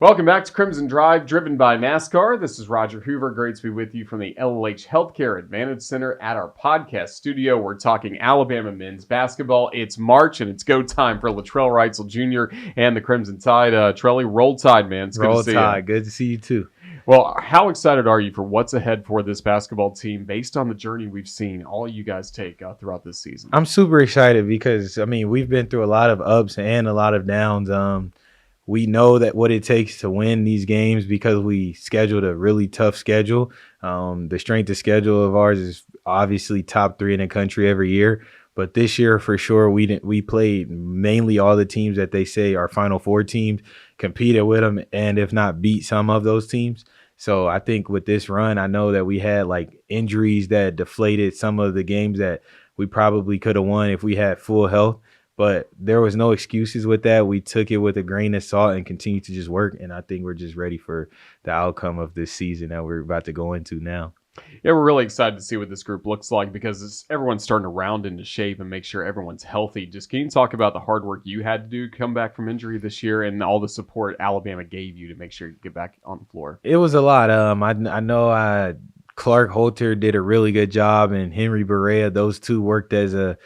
Welcome back to Crimson Drive, driven by NASCAR. This is Roger Hoover. Great to be with you from the LLH Healthcare Advantage Center at our podcast studio. We're talking Alabama men's basketball. It's March, and it's go time for Latrell Wrightsell Jr. and the Crimson Tide. Trelly, roll Tide, man. It's good to see you. Good to see you, too. Well, how excited are you for what's ahead for this basketball team based on the journey we've seen all you guys take throughout this season? I'm super excited because, we've been through a lot of ups and a lot of downs. We know that what it takes to win these games because we scheduled a really tough schedule. The strength of schedule of ours is obviously top 3 in the country every year. But this year, for sure, we played mainly all the teams that they say are Final Four teams, competed with them, and if not beat some of those teams. So I think with this run, I know that we had like injuries that deflated some of the games that we probably could have won if we had full health. But there was no excuses with that. We took it with a grain of salt and continued to just work. And I think we're just ready for the outcome of this season that we're about to go into now. Yeah, we're really excited to see what this group looks like because everyone's starting to round into shape and make sure everyone's healthy. Just can you talk about the hard work you had to do to come back from injury this year and all the support Alabama gave you to make sure you get back on the floor? It was a lot. I know Clark Holter did a really good job, and Henry Berea, those two worked as a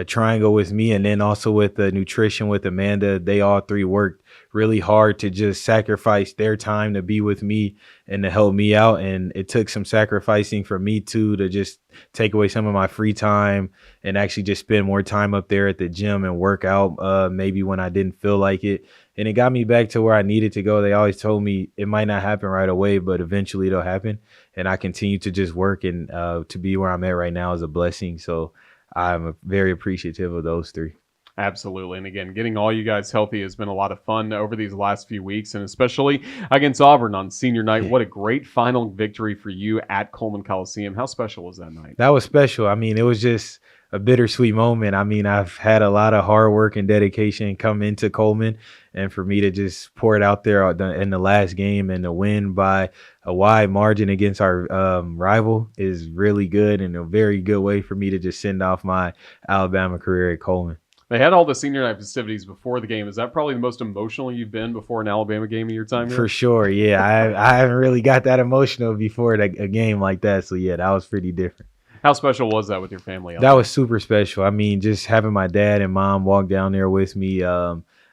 triangle with me, and then also with the nutrition with Amanda. They all three worked really hard to just sacrifice their time to be with me and to help me out. And it took some sacrificing for me too, to just take away some of my free time and actually just spend more time up there at the gym and work out maybe when I didn't feel like it. And it got me back to where I needed to go. They always told me it might not happen right away, but eventually it'll happen. And I continue to just work, and to be where I'm at right now is a blessing. So I'm very appreciative of those three. Absolutely. And again, getting all you guys healthy has been a lot of fun over these last few weeks, and especially against Auburn on senior night. What a great final victory for you at Coleman Coliseum. How special was that night? That was special. It was just a bittersweet moment. I've had a lot of hard work and dedication come into Coleman, and for me to just pour it out there in the last game and to win by a wide margin against our rival is really good, and a very good way for me to just send off my Alabama career at Coleman. They had all the senior night festivities before the game. Is that probably the most emotional you've been before an Alabama game in your time here? For sure, yeah. I haven't really got that emotional before a game like that, so yeah, that was pretty different. How special was that with your family? That was super special. Just having my dad and mom walk down there with me,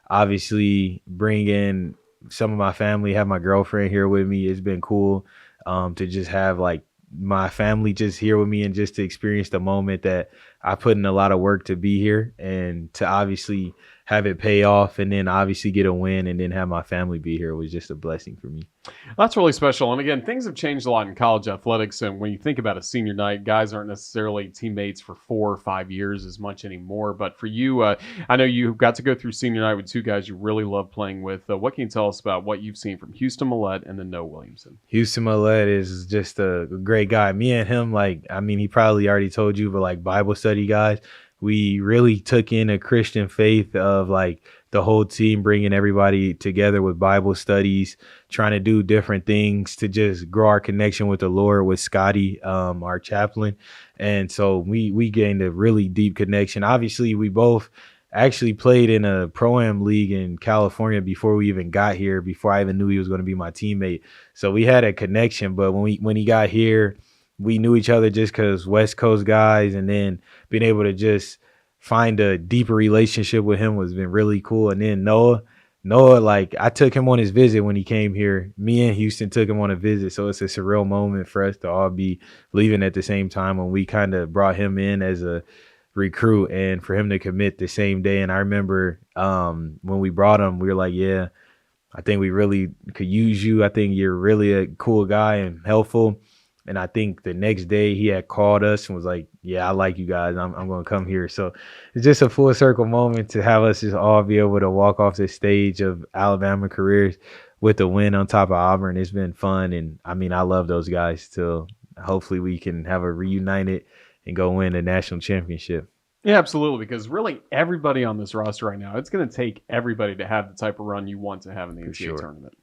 obviously bring in some of my family, have my girlfriend here with me. It's been cool to just have like my family just here with me and just to experience the moment that I put in a lot of work to be here, and to obviously have it pay off, and then obviously get a win, and then have my family be here was just a blessing for me. That's really special. And again, things have changed a lot in college athletics. And when you think about a senior night, guys aren't necessarily teammates for 4 or 5 years as much anymore. But for you, I know you got to go through senior night with 2 guys you really love playing with. What can you tell us about what you've seen from Houston Millett and then Noah Williamson? Houston Millett is just a great guy. Me and him, he probably already told you, but like Bible study guys, we really took in a Christian faith of like the whole team, bringing everybody together with Bible studies, trying to do different things to just grow our connection with the Lord with Scotty, our chaplain. And so we gained a really deep connection. Obviously, we both actually played in a Pro-Am league in California before we even got here, before I even knew he was going to be my teammate. So we had a connection. But when he got here, we knew each other just because West Coast guys, and then being able to just find a deeper relationship with him has been really cool. And then Noah, like I took him on his visit when he came here. Me and Houston took him on a visit. So it's a surreal moment for us to all be leaving at the same time when we kind of brought him in as a recruit and for him to commit the same day. And I remember when we brought him, we were like, yeah, I think we really could use you. I think you're really a cool guy and helpful. And I think the next day he had called us and was like, yeah, I like you guys. I'm going to come here. So it's just a full circle moment to have us just all be able to walk off the stage of Alabama careers with a win on top of Auburn. It's been fun. And I love those guys till hopefully we can have a reunited and go win a national championship. Yeah, absolutely. Because really everybody on this roster right now, it's going to take everybody to have the type of run you want to have in the NCAA tournament.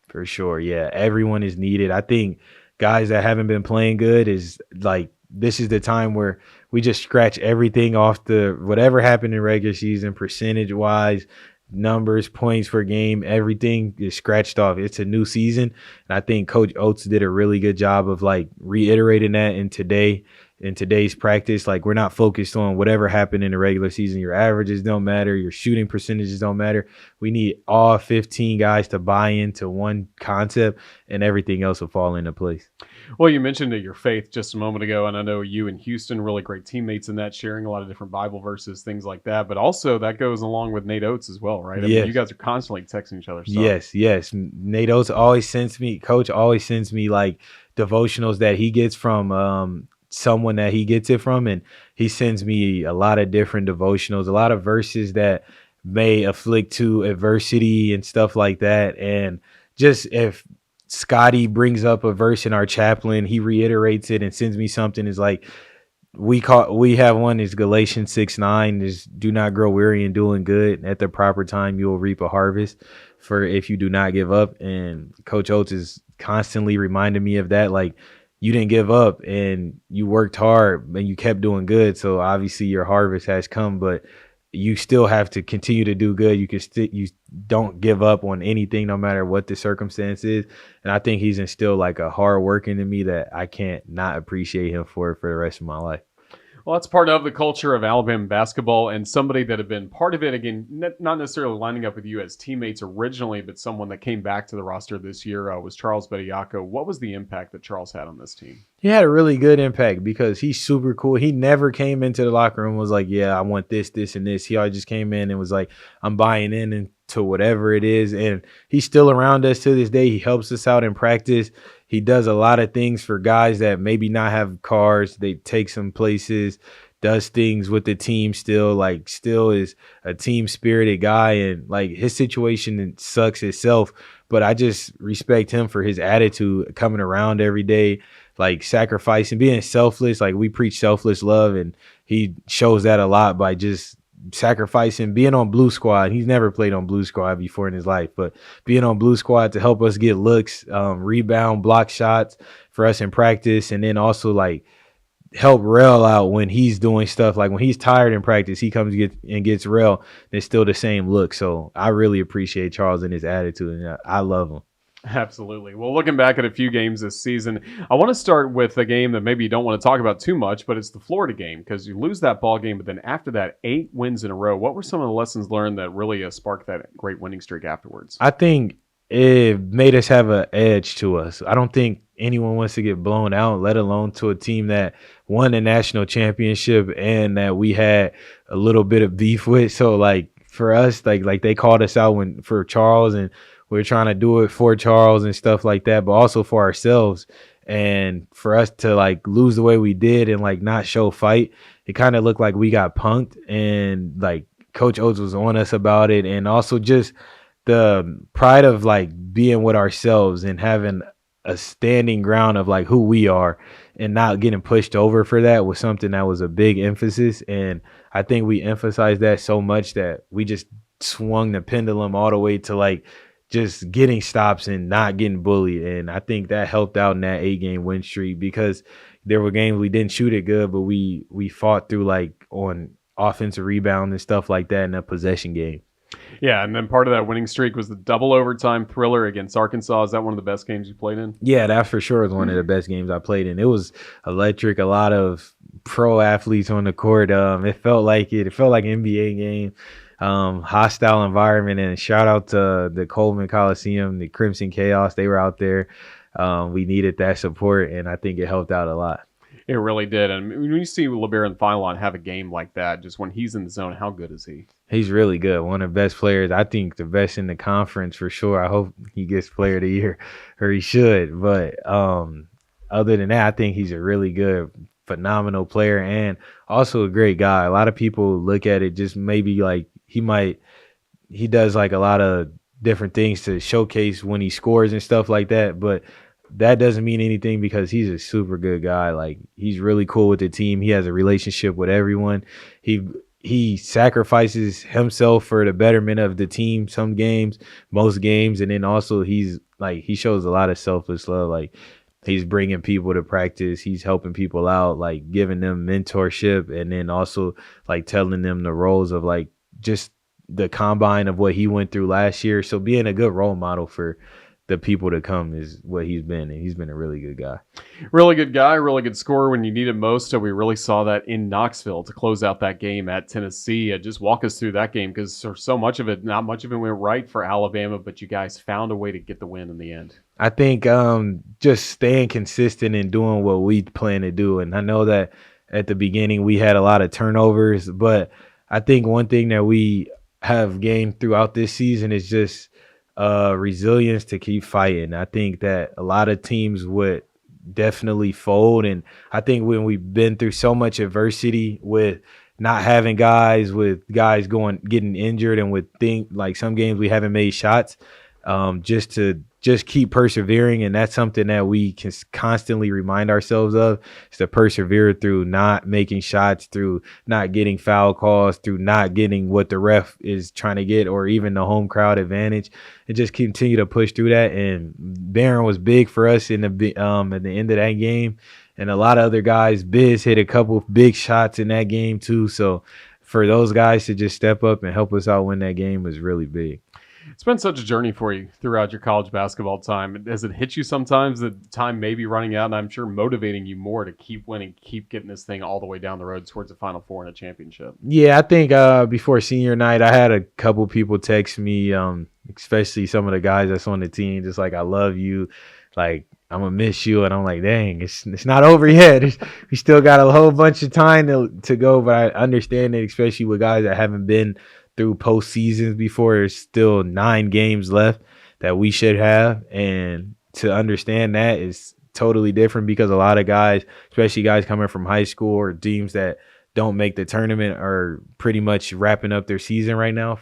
For sure. Yeah. Everyone is needed. I think guys that haven't been playing good is like, this is the time where we just scratch everything off the whatever happened in regular season, percentage wise, numbers, points per game, everything is scratched off. It's a new season. And I think Coach Oates did a really good job of like reiterating that in today's practice. Like, we're not focused on whatever happened in the regular season. Your averages don't matter. Your shooting percentages don't matter. We need all 15 guys to buy into one concept, and everything else will fall into place. Well, you mentioned your faith just a moment ago, and I know you and Houston, really great teammates in that, sharing a lot of different Bible verses, things like that. But also that goes along with Nate Oates as well, right? I mean, you guys are constantly texting each other. Yes. Nate Oates always sends me, Coach always sends me like devotionals that he gets from someone that he gets it from, and he sends me a lot of different devotionals, a lot of verses that may afflict to adversity and stuff like that. And just if Scotty brings up a verse in our chaplain, he reiterates it and sends me something. Is like, we have one is Galatians 6:9 is, do not grow weary in doing good. At the proper time, you will reap a harvest for if you do not give up. And Coach Oates is constantly reminding me of that. Like, you didn't give up and you worked hard and you kept doing good. So obviously your harvest has come, but you still have to continue to do good. You don't give up on anything, no matter what the circumstance is. And I think he's instilled like a hard work into me that I can't not appreciate him for the rest of my life. Well, that's part of the culture of Alabama basketball, and somebody that had been part of it, again, not necessarily lining up with you as teammates originally, but someone that came back to the roster this year was Charles Bediako. What was the impact that Charles had on this team? He had a really good impact because he's super cool. He never came into the locker room and was like, yeah, I want this, this, and this. He always just came in and was like, I'm buying into whatever it is. And he's still around us to this day. He helps us out in practice. He does a lot of things for guys that maybe not have cars. They take some places, does things with the team still is a team spirited guy. And like, his situation sucks itself, but I just respect him for his attitude, coming around every day, like sacrificing, being selfless. Like, we preach selfless love, and he shows that a lot by just sacrificing, being on Blue Squad. He's never played on Blue Squad before in his life, but being on Blue Squad to help us get looks, rebound, block shots for us in practice, and then also like help Rel out when he's doing stuff. Like, when he's tired in practice, he comes and gets Rel. It's still the same look. So I really appreciate Charles and his attitude, and I love him. Absolutely. Well, looking back at a few games this season, I want to start with a game that maybe you don't want to talk about too much, but it's the Florida game, because you lose that ball game, but then after that, 8 wins in a row. What were some of the lessons learned that really sparked that great winning streak afterwards? I think it made us have an edge to us. I don't think anyone wants to get blown out, let alone to a team that won a national championship and that we had a little bit of beef with. So like, for us, like they called us out for Charles, and we were trying to do it for Charles and stuff like that, but also for ourselves. And for us to like lose the way we did and like not show fight, it kind of looked like we got punked, and like Coach Oates was on us about it. And also just the pride of like being with ourselves and having a standing ground of like who we are and not getting pushed over for that was something that was a big emphasis. And I think we emphasized that so much that we just swung the pendulum all the way to like just getting stops and not getting bullied. And I think that helped out in that 8-game win streak, because there were games we didn't shoot it good, but we fought through like on offensive rebound and stuff like that in a possession game. Yeah, and then part of that winning streak was the double overtime thriller against Arkansas. Is that one of the best games you played in? Yeah, that for sure was one of the best games I played in. It was electric. A lot of pro athletes on the court. It felt like an NBA game. Hostile environment, and shout out to the Coleman Coliseum, the Crimson Chaos. They were out there. We needed that support, and I think it helped out a lot. It really did. And when you see LeBaron and Finelon have a game like that, just when he's in the zone, how good is he? He's really good. One of the best players. I think the best in the conference for sure. I hope he gets Player of the Year, or he should. But other than that, I think he's a really good, phenomenal player, and also a great guy. A lot of people look at it just maybe like he does like a lot of different things to showcase when he scores and stuff like that, but that doesn't mean anything because he's a super good guy. Like, he's really cool with the team. He has a relationship with everyone. He sacrifices himself for the betterment of the team some games, most games, and then also he shows a lot of selfless love. Like, he's bringing people to practice. He's helping people out, like giving them mentorship, and then also like telling them the roles of like just the combine of what he went through last year. So being a good role model for the people to come is what he's been, and he's been a really good guy. Really good guy, really good scorer when you need him most. So we really saw that in Knoxville to close out that game at Tennessee. Just walk us through that game, because for so much of it, not much of it went right for Alabama, but you guys found a way to get the win in the end. I think just staying consistent and doing what we plan to do. And I know that at the beginning we had a lot of turnovers, but I think one thing that we have gained throughout this season is just resilience to keep fighting. I think that a lot of teams would definitely fold, and I think when we've been through so much adversity with not having guys, with guys getting injured, and with like some games we haven't made shots, just keep persevering. And that's something that we can constantly remind ourselves of, is to persevere through not making shots, through not getting foul calls, through not getting what the ref is trying to get, or even the home crowd advantage, and just continue to push through that. And Barron was big for us at the end of that game. And a lot of other guys, Biz hit a couple of big shots in that game too. So for those guys to just step up and help us out win that game was really big. It's been such a journey for you throughout your college basketball time. Has it hit you sometimes that time may be running out, and I'm sure motivating you more to keep winning, keep getting this thing all the way down the road towards a Final Four and a championship? Yeah, I think before senior night, I had a couple people text me, especially some of the guys that's on the team, just like, I love you, like, I'm going to miss you. And I'm like, dang, it's not over yet. We still got a whole bunch of time to go, but I understand it, especially with guys that haven't been through postseasons before. There's still 9 games left that we should have, and to understand that is totally different, because a lot of guys, especially guys coming from high school or teams that don't make the tournament, are pretty much wrapping up their season right now.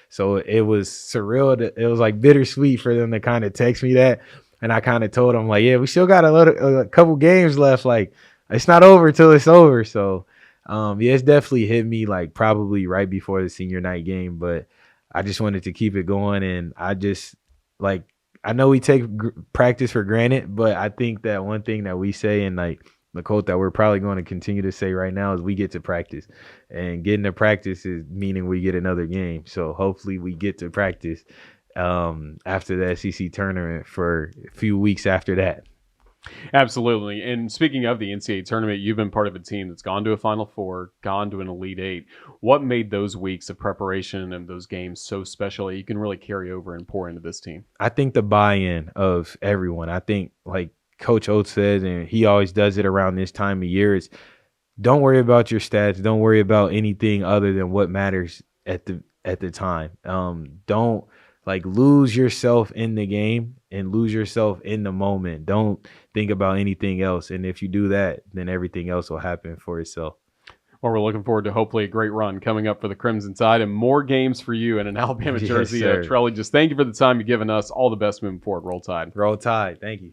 So it was surreal. It was like bittersweet for them to kind of text me that, and I kind of told them, like, yeah, we still got a couple games left. Like, it's not over till it's over. So yeah, it's definitely hit me like probably right before the senior night game, but I just wanted to keep it going. And I just, like, I know we take practice for granted, but I think that one thing that we say, and like the quote that we're probably going to continue to say right now, is we get to practice, and getting to practice is meaning we get another game. So hopefully we get to practice after the SEC tournament for a few weeks after that. Absolutely. And speaking of the NCAA tournament, you've been part of a team that's gone to a Final Four, gone to an Elite Eight. What made those weeks of preparation and those games so special that you can really carry over and pour into this team? I think the buy-in of everyone. I think, like Coach Oates says, and he always does it around this time of year, is don't worry about your stats. Don't worry about anything other than what matters at the time. Don't like lose yourself in the game and lose yourself in the moment. Don't think about anything else. And if you do that, then everything else will happen for itself. Well, we're looking forward to hopefully a great run coming up for the Crimson Tide and more games for you in an Alabama jersey. Yes, Trelly, just thank you for the time you've given us. All the best moving forward. Roll Tide. Roll Tide. Thank you.